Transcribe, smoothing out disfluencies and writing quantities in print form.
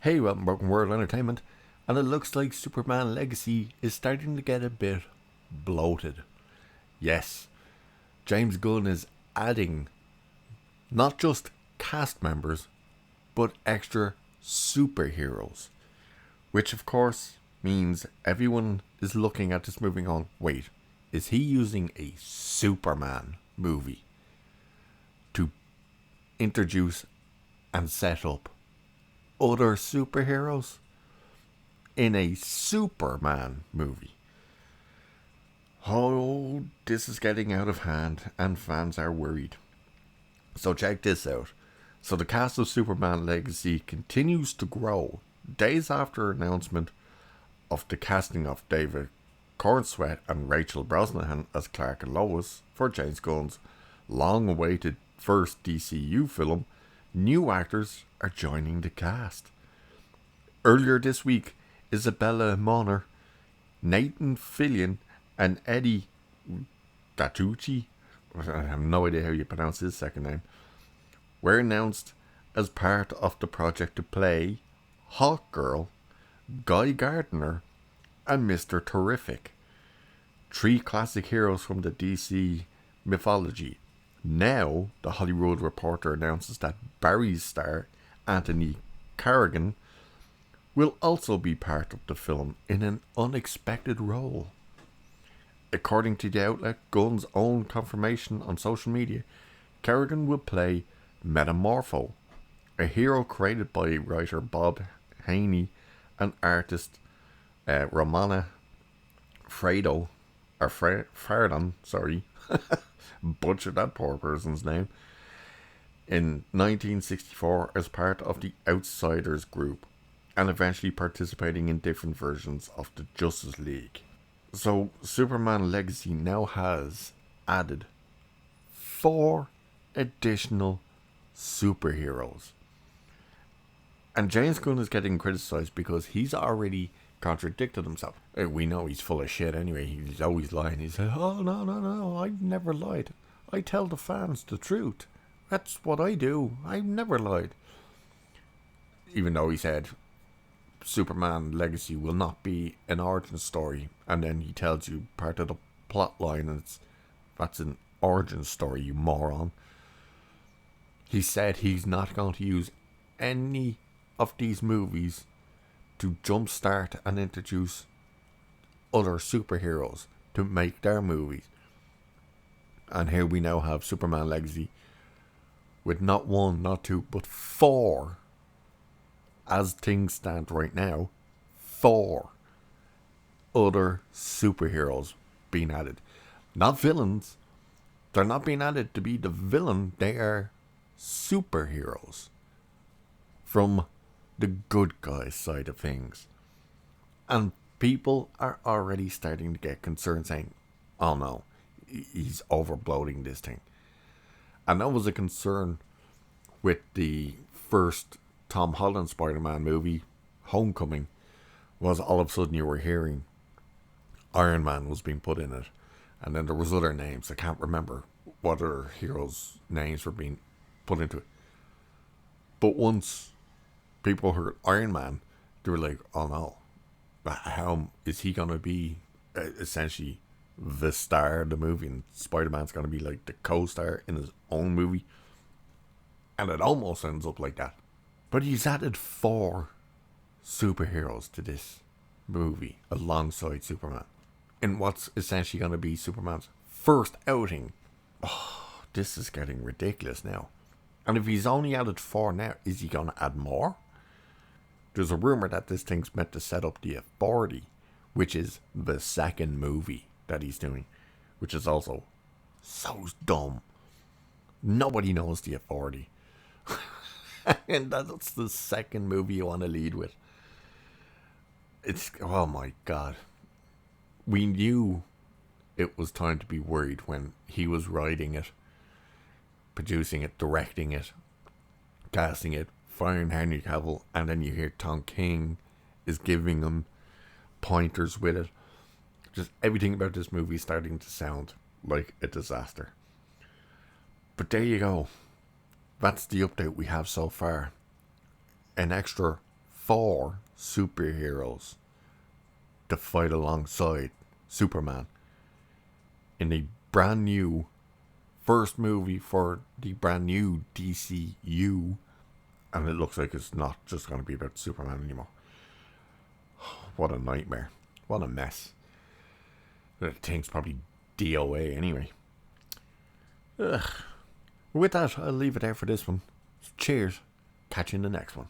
Hey, welcome to Broken World Entertainment, and it looks like Superman Legacy is starting to get a bit bloated. Yes, James Gunn is adding not just cast members, but extra superheroes. Which, of course, means everyone is looking at this movie going, wait, is he using a Superman movie to introduce and set up other superheroes in a Superman movie? Oh, this is getting out of hand and fans are worried. So check this out. So the cast of Superman Legacy continues to grow days after announcement of the casting of David Cornsweet and Rachel Brosnahan as Clark and Lois for James Gunn's long-awaited first DCU film. New actors are joining the cast. Earlier this week, Isabella Moner, Nathan Fillion, and Eddie Gattucci, I have no idea how you pronounce his second name, were announced as part of the project to play Hawkgirl, Guy Gardner, and Mr. Terrific. Three classic heroes from the DC mythology. Now, the Hollywood Reporter announces that Barry's star, Anthony Carrigan, will also be part of the film in an unexpected role. According to the outlet Gunn's own confirmation on social media, Carrigan will play Metamorpho, a hero created by writer Bob Haney and artist Romana Fredo, or Fardon, sorry, butchered that poor person's name, in 1964 as part of the Outsiders group, and eventually participating in different versions of the Justice League. So Superman Legacy now has added 4 additional superheroes. And James Gunn is getting criticised because he's already contradicted himself. We know he's full of shit anyway. He's always lying. He said, oh, no, I've never lied. I tell the fans the truth. That's what I do. I've never lied. Even though he said Superman Legacy will not be an origin story, and then he tells you part of the plot line and that's an origin story, you moron. He said he's not going to use any of these movies to jumpstart and introduce other superheroes to make their movies. And here we now have Superman Legacy with not 1, not 2, but 4, as things stand right now, 4 other superheroes being added. Not villains. They're not being added to be the villain. They are superheroes from the good guys side of things. And people are already starting to get concerned, saying, oh no, he's overbloating this thing. And that was a concern with the first Tom Holland Spider-Man movie, Homecoming, was all of a sudden you were hearing Iron Man was being put in it. And then there was other names. I can't remember what other heroes' names were being put into it. But once people heard Iron Man, they were like, oh no, how is he going to be essentially the star of the movie, and Spider-Man's going to be like the co-star in his own movie? And it almost ends up like that. But he's added 4 superheroes to this movie alongside Superman, in what's essentially going to be Superman's first outing. Oh, this is getting ridiculous now. And if he's only added 4 now, is he going to add more? There's a rumour that this thing's meant to set up the Authority, which is the second movie that he's doing, which is also so dumb. Nobody knows the Authority. And that's the second movie you want to lead with. It's, oh my god. We knew it was time to be worried when he was writing it, producing it, directing it, casting it, firing Henry Cavill, and then you hear Tom King is giving him pointers with it. Just everything about this movie is starting to sound like a disaster. But there you go. That's the update we have so far. An extra 4 superheroes to fight alongside Superman in a brand new first movie for the brand new DCU, and it looks like it's not just going to be about Superman anymore. What a nightmare. What a mess. The thing's probably DOA anyway. Ugh. With that, I'll leave it there for this one. Cheers. Catch you in the next one.